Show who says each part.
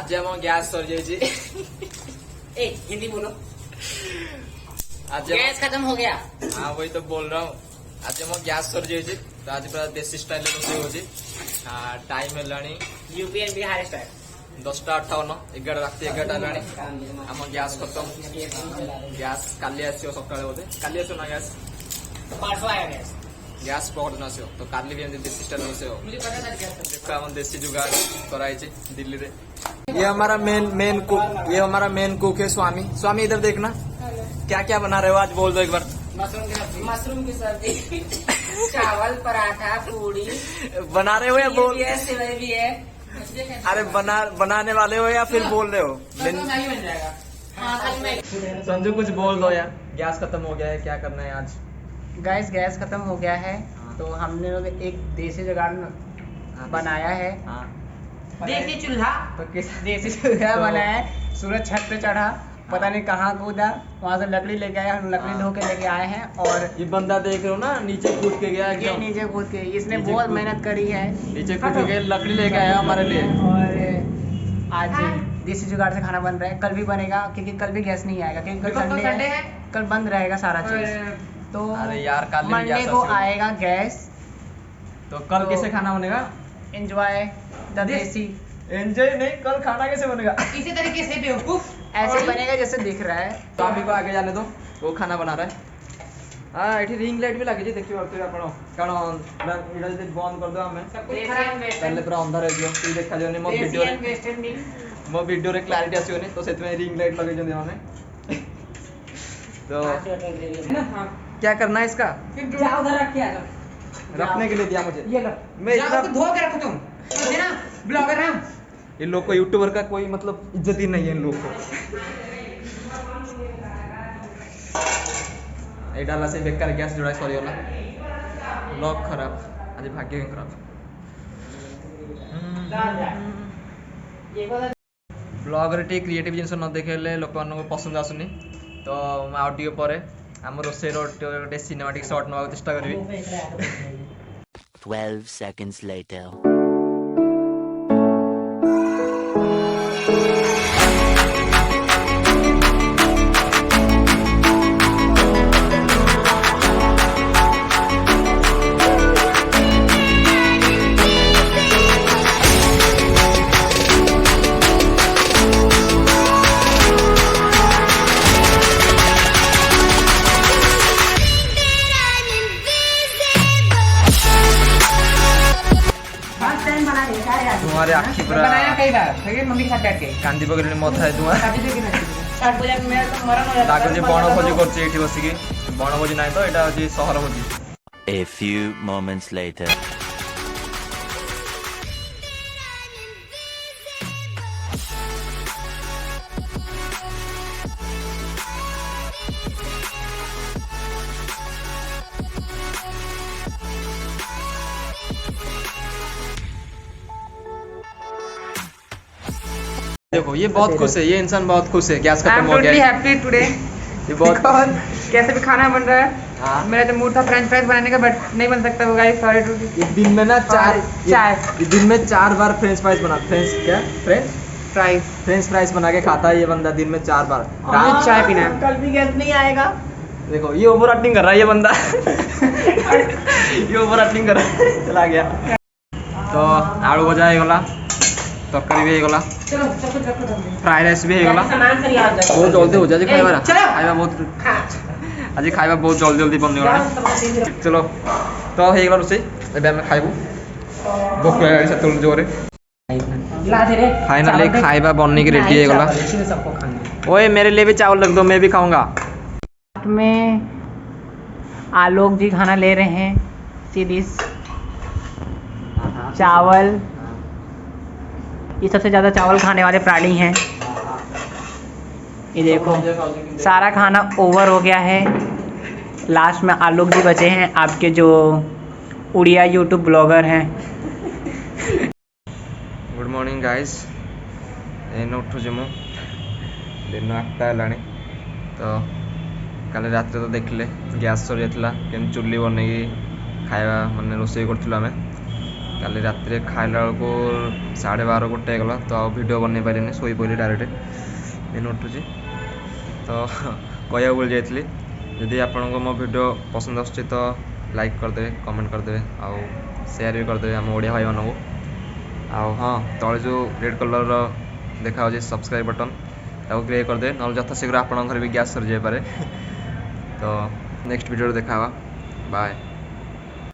Speaker 1: आज हम gas sir जाइए।
Speaker 2: हिंदी बोलो।
Speaker 1: आज
Speaker 2: गैस खत्म हो गया।
Speaker 1: हाँ वही तो बोल रहा हूँ। आज हम गैस सर जाइए तो आज पूरा देसी स्टाइल रोषे होची। टाइम है
Speaker 2: यूपीएन बिहार स्टाइल
Speaker 1: 10:58 11 राति 11 हेलानी आम गैस खत्म। गैस काली आसो सकाଳେ बोधे काली आसो ना गैस
Speaker 2: परसों आया गैस।
Speaker 1: गैस पकड़ ना तो काली भी एमती देसी स्टाइल रोषे हो।
Speaker 2: मुझे पता था गैस
Speaker 1: देखो हम देसी जुगाड़ कराई दिल्ली रे। ये हमारा मेन कुक, ये हमारा मेन कुक है स्वामी। स्वामी इधर देखना क्या क्या बना रहे हो आज, बोल दो एक बार।
Speaker 2: मशरूम की सब्जी चावल पराठा पूरी
Speaker 1: बना रहे हो या बोल?
Speaker 2: सेवई भी है।
Speaker 1: अरे बनाने वाले हो या फिर बोल रहे हो?
Speaker 2: बन जाएगा।
Speaker 1: संजू कुछ बोल दो यार, गैस खत्म हो गया है, क्या करना है आज?
Speaker 3: गाइस गैस खत्म हो गया है तो हमने लोग एक देसी जुगाड़ बनाया है।
Speaker 2: देसी चूल्हा
Speaker 3: तो किस देसी चूल्हा बनाया है। सूरज छत पे चढ़ा, पता नहीं कहाँ कूदा, वहाँ से लकड़ी लेके आया। हम लकड़ी धो के लेके आए हैं और
Speaker 1: ये बंदा देख रहे हो ना, नीचे कूद के गया
Speaker 3: ये
Speaker 1: एकदम।
Speaker 3: नीचे कूद के, इसने
Speaker 1: नीचे
Speaker 3: बहुत
Speaker 1: कूद-
Speaker 3: मेहनत करी है
Speaker 1: नीचे कूद के लकड़ी लेके आया हमारे लिए।
Speaker 3: और आज देसी जुगाड़ से खाना बन रहा है। कल भी बनेगा क्योंकि कल भी गैस नहीं आएगा क्योंकि कल संडे है। कल बंद रहेगा सारा चीज। तो
Speaker 1: अरे यार कल भी
Speaker 3: मंडे
Speaker 1: गैस
Speaker 3: को
Speaker 1: आएगा।
Speaker 3: आएगा गैस।
Speaker 1: तो कल कैसे खाना बनेगा?
Speaker 3: एंजॉय द देसी।
Speaker 1: एंजॉय नहीं, कल खाना कैसे बनेगा?
Speaker 2: इसी तरीके से बेवकूफ
Speaker 3: ऐसे बनेगा जैसे दिख रहा है।
Speaker 1: स्वामी को आगे जाने दो, वो खाना बना रहा है। हाँ ये रिंग लाइट भी लगी देखिए आपण कारण इडा जदी बंद कर दो हमें पहले पूरा अंधार हो जियो ती देखा जोनी मो वीडियो रे मो वीडियो रे क्लैरिटी आसीओनी तो सेत में रिंग लाइट लगे जोनी माने। तो क्या करना है इसका?
Speaker 2: जाओ उधर रख के आ
Speaker 1: रखने के लिए दिया मुझे।
Speaker 2: ये लो
Speaker 1: मैं
Speaker 2: जाओ
Speaker 1: इतना
Speaker 2: उसको धो के रखो तुम। समझे ना, ब्लॉगर ना।
Speaker 1: इन लोग को यूट्यूबर का कोई मतलब इज्जत ही नहीं है इन लोग को। ये डाला से बेकार गैस जोड़ा सॉरी होला लॉक खराब आज भाग्य खराब। ब्लॉगर टी क्रिएटिव जिनस न देखेले लोक मान को पसंद आसुनी तो मैं आउ टिके परे हम रोसे रोटे सिनेमैटिक शॉट नवा चेष्टा करबी।
Speaker 4: 12 seconds later.
Speaker 1: तुम्हारे आखी पूरा
Speaker 2: बनाया कई बार लेकिन मम्मी के साथ बैठ के
Speaker 1: कांदी पकड़े मथा है तुम्हारा
Speaker 2: शादी देखी ना 8 बजे मेरा तो मरण हो जाता
Speaker 1: लागो जे बण भोजी करछि एठी बसिकी बण भोजी नाही तो एटा अछि शहर भोजी।
Speaker 4: A few moments later.
Speaker 1: देखो ये बहुत खुश है, ये इंसान बहुत खुश है गैस खत्म हो गया है।
Speaker 2: हैप्पी टुडे
Speaker 1: ये बहुत
Speaker 2: कैसे भी खाना बन रहा है।
Speaker 1: हाँ।
Speaker 2: मेरा तो मूड था फ्रेंच फ्राइज बनाने का बट नहीं बन सकता वो गाइस सॉरी टू।
Speaker 1: ये दिन में ना
Speaker 2: चाय
Speaker 1: दिन में 4 बार फ्रेंच फ्राइज बना फ्रेंच फ्राइज बना के खाता है ये बंदा दिन में 4 बार।
Speaker 2: मुझे चाय पीना है।
Speaker 3: कल भी गैस नहीं आएगा।
Speaker 1: देखो ये ओवर एक्टिंग कर रहा है ये बंदा ये ओवर एक्टिंग कर रहा है चला गया। तो आलू भजा हो गला, तरकारी भी हो गला,
Speaker 2: चलो सब कुछ रखो तुम।
Speaker 1: फ्राइड राइस भी हो गला।
Speaker 2: सामान से याद रखो।
Speaker 1: बहुत जल्दी हो जाए खाइबा
Speaker 2: चलो।
Speaker 1: खाइबा बहुत आज खाइबा बहुत जल्दी जल्दी बन गला। चलो तो हो गला रोसे एबे हम खाइबू भूख लागै से तुम जोरे
Speaker 2: ला दे रे।
Speaker 1: फाइनली खाइबा बनने की रेडी हो गला।
Speaker 2: इसी में सबको खाना है।
Speaker 1: ओए मेरे लिए भी चावल रख दो, मैं भी खाऊंगा।
Speaker 3: में आलोक जी खाना ले रहे हैं सीरीज चावल। ये सबसे ज़्यादा चावल खाने वाले प्राणी हैं। ये देखो सारा खाना ओवर हो गया है। लास्ट में आलोक जी बचे हैं, आपके जो उड़िया यूट्यूब ब्लॉगर हैं।
Speaker 1: गुड मॉर्निंग गाइस, एन उठुचे मु दिन 8टा हेलानी। तो काली रात तो देखले गैस सरी जाता केम चुली बनई खाଇବା ମାନେ ରୋଷେଇ କରୁଥିଲୁ ଆମେ। काली रात खाइला बेलू 12:30 1 गला तो वीडियो बन पारे शोई पड़ी डायरेक्ट दिन उठुची तो कह भूल जाइए जदि आपण मो वीडियो पसंद आसुची तो लाइक करदे कमेंट करदे आउ शेयर भी करदे आम ओडिया भाई मानू आउ हाँ तले जो रेड कलर देखा सब्सक्राइब बटन ताको क्लिक करदे ना यथाशीघ्र आपण घर भी गैस सरी जाए तो नेक्स्ट वीडियो देखा बाय।